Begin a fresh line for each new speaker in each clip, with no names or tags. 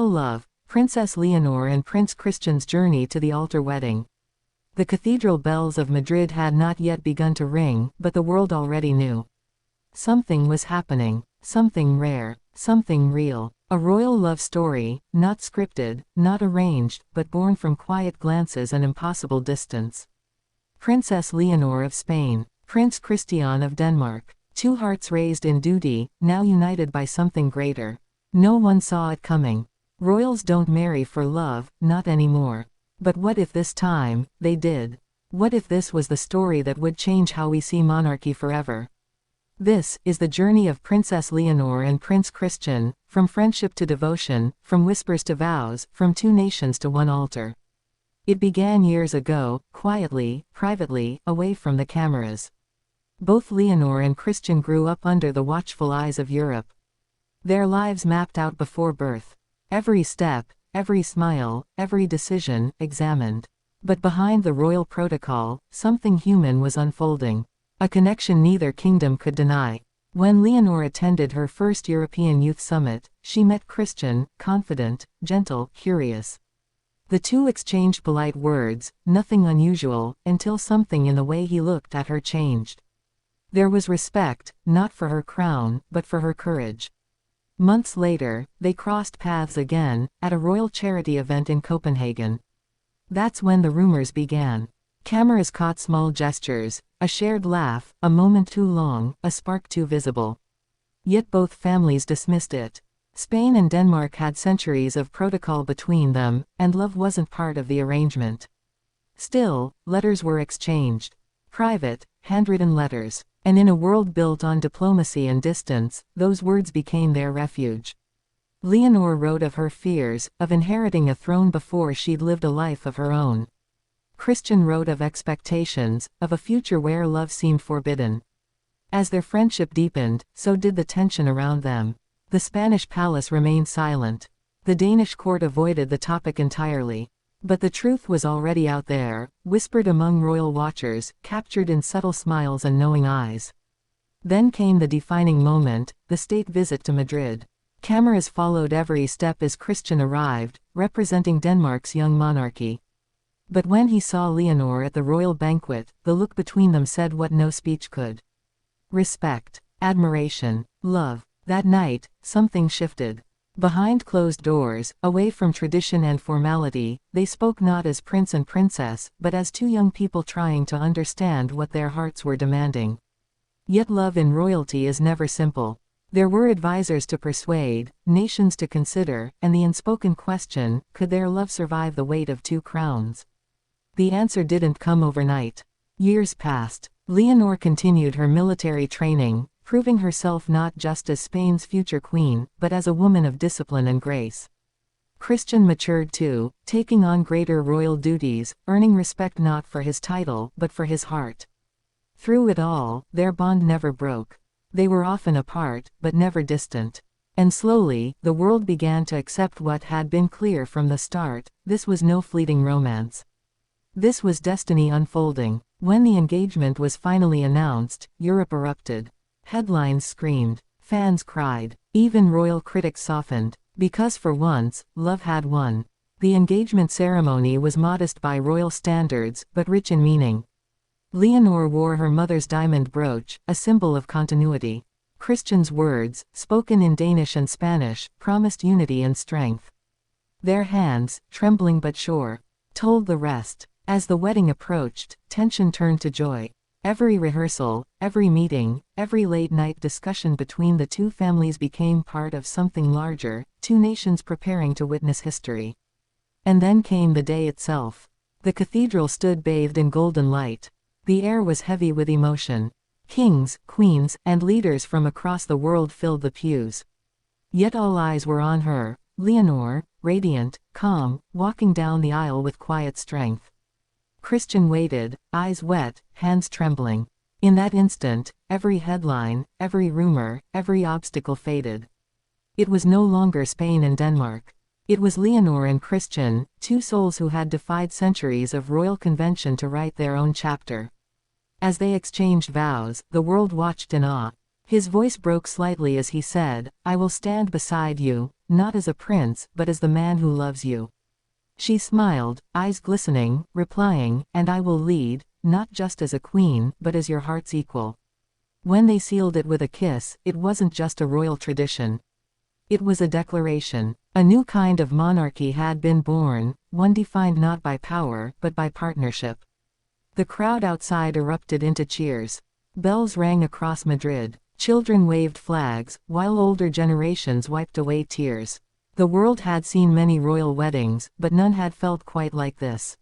Royal Love, Princess Leonor and Prince Christian's journey to the altar wedding. The cathedral bells of Madrid had not yet begun to ring, but the world already knew. Something was happening, something rare, something real. A royal love story, not scripted, not arranged, but born from quiet glances and impossible distance. Princess Leonor of Spain, Prince Christian of Denmark. Two hearts raised in duty, now united by something greater. No one saw it coming. Royals don't marry for love, not anymore. But what if this time, they did? What if this was the story that would change how we see monarchy forever? This is the journey of Princess Leonor and Prince Christian, from friendship to devotion, from whispers to vows, from two nations to one altar. It began years ago, quietly, privately, away from the cameras. Both Leonor and Christian grew up under the watchful eyes of Europe. Their lives mapped out before birth. Every step, every smile, every decision, examined. But behind the royal protocol, something human was unfolding. A connection neither kingdom could deny. When Leonor attended her first European Youth Summit, she met Christian, confident, gentle, curious. The two exchanged polite words, nothing unusual, until something in the way he looked at her changed. There was respect, not for her crown, but for her courage. Months later, they crossed paths again, at a royal charity event in Copenhagen. That's when the rumors began. Cameras caught small gestures, a shared laugh, a moment too long, a spark too visible. Yet both families dismissed it. Spain and Denmark had centuries of protocol between them, and love wasn't part of the arrangement. Still, letters were exchanged. Private, handwritten letters. And in a world built on diplomacy and distance, those words became their refuge. Leonor wrote of her fears, of inheriting a throne before she'd lived a life of her own. Christian wrote of expectations, of a future where love seemed forbidden. As their friendship deepened, so did the tension around them. The Spanish palace remained silent. The Danish court avoided the topic entirely. But the truth was already out there, whispered among royal watchers, captured in subtle smiles and knowing eyes. Then came the defining moment, the state visit to Madrid. Cameras followed every step as Christian arrived, representing Denmark's young monarchy. But when he saw Leonor at the royal banquet, the look between them said what no speech could. Respect, admiration, love. That night, something shifted. Behind closed doors, away from tradition and formality, they spoke not as prince and princess, but as two young people trying to understand what their hearts were demanding. Yet love in royalty is never simple. There were advisors to persuade, nations to consider, and the unspoken question, could their love survive the weight of two crowns? The answer didn't come overnight. Years passed. Leonor continued her military training, proving herself not just as Spain's future queen, but as a woman of discipline and grace. Christian matured too, taking on greater royal duties, earning respect not for his title, but for his heart. Through it all, their bond never broke. They were often apart, but never distant. And slowly, the world began to accept what had been clear from the start: this was no fleeting romance. This was destiny unfolding. When the engagement was finally announced, Europe erupted. Headlines screamed. Fans cried. Even royal critics softened. Because for once, love had won. The engagement ceremony was modest by royal standards, but rich in meaning. Leonor wore her mother's diamond brooch, a symbol of continuity. Christian's words, spoken in Danish and Spanish, promised unity and strength. Their hands, trembling but sure, told the rest. As the wedding approached, tension turned to joy. Every rehearsal, every meeting, every late-night discussion between the two families became part of something larger, two nations preparing to witness history. And then came the day itself. The cathedral stood bathed in golden light. The air was heavy with emotion. Kings, queens, and leaders from across the world filled the pews. Yet all eyes were on her, Leonor, radiant, calm, walking down the aisle with quiet strength. Christian waited, eyes wet, hands trembling. In that instant, every headline, every rumor, every obstacle faded. It was no longer Spain and Denmark. It was Leonor and Christian, two souls who had defied centuries of royal convention to write their own chapter. As they exchanged vows, the world watched in awe. His voice broke slightly as he said, "I will stand beside you, not as a prince, but as the man who loves you." She smiled, eyes glistening, replying, "And I will lead, not just as a queen, but as your heart's equal." When they sealed it with a kiss, it wasn't just a royal tradition. It was a declaration. A new kind of monarchy had been born, one defined not by power, but by partnership. The crowd outside erupted into cheers. Bells rang across Madrid. Children waved flags, while older generations wiped away tears. The world had seen many royal weddings, but none had felt quite like this.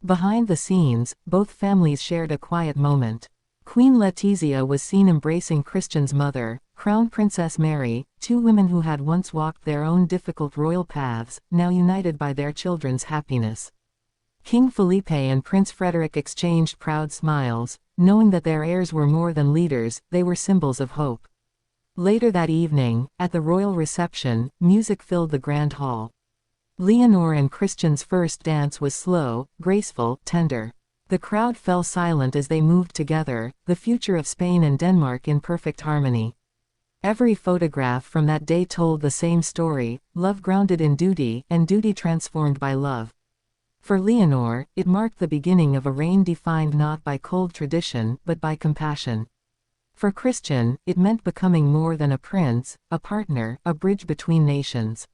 Behind the scenes, both families shared a quiet moment. Queen Letizia was seen embracing Christian's mother, Crown Princess Mary, two women who had once walked their own difficult royal paths, now united by their children's happiness. King Felipe and Prince Frederick exchanged proud smiles, knowing that their heirs were more than leaders, they were symbols of hope. Later that evening, at the royal reception, music filled the grand hall. Leonor and Christian's first dance was slow, graceful, tender. The crowd fell silent as they moved together, the future of Spain and Denmark in perfect harmony. Every photograph from that day told the same story: love grounded in duty, and duty transformed by love. For Leonor, it marked the beginning of a reign defined not by cold tradition, but by compassion. For Christian, it meant becoming more than a prince, a partner, a bridge between nations.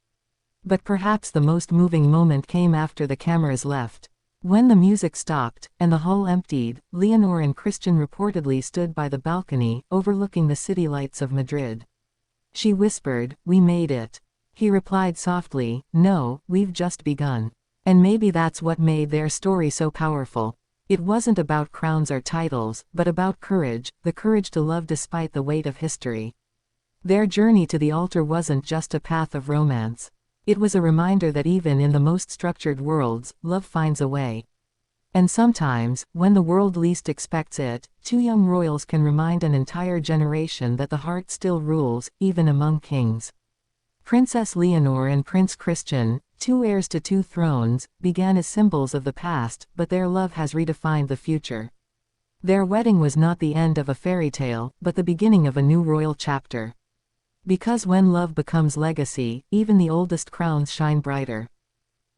But perhaps the most moving moment came after the cameras left. When the music stopped, and the hall emptied, Leonor and Christian reportedly stood by the balcony, overlooking the city lights of Madrid. She whispered, "We made it." He replied softly, "No, we've just begun." And maybe that's what made their story so powerful. It wasn't about crowns or titles, but about courage, the courage to love despite the weight of history. Their journey to the altar wasn't just a path of romance. It was a reminder that even in the most structured worlds, love finds a way. And sometimes, when the world least expects it, two young royals can remind an entire generation that the heart still rules, even among kings. Princess Leonor and Prince Christian, two heirs to two thrones, began as symbols of the past, but their love has redefined the future. Their wedding was not the end of a fairy tale, but the beginning of a new royal chapter. Because when love becomes legacy, even the oldest crowns shine brighter.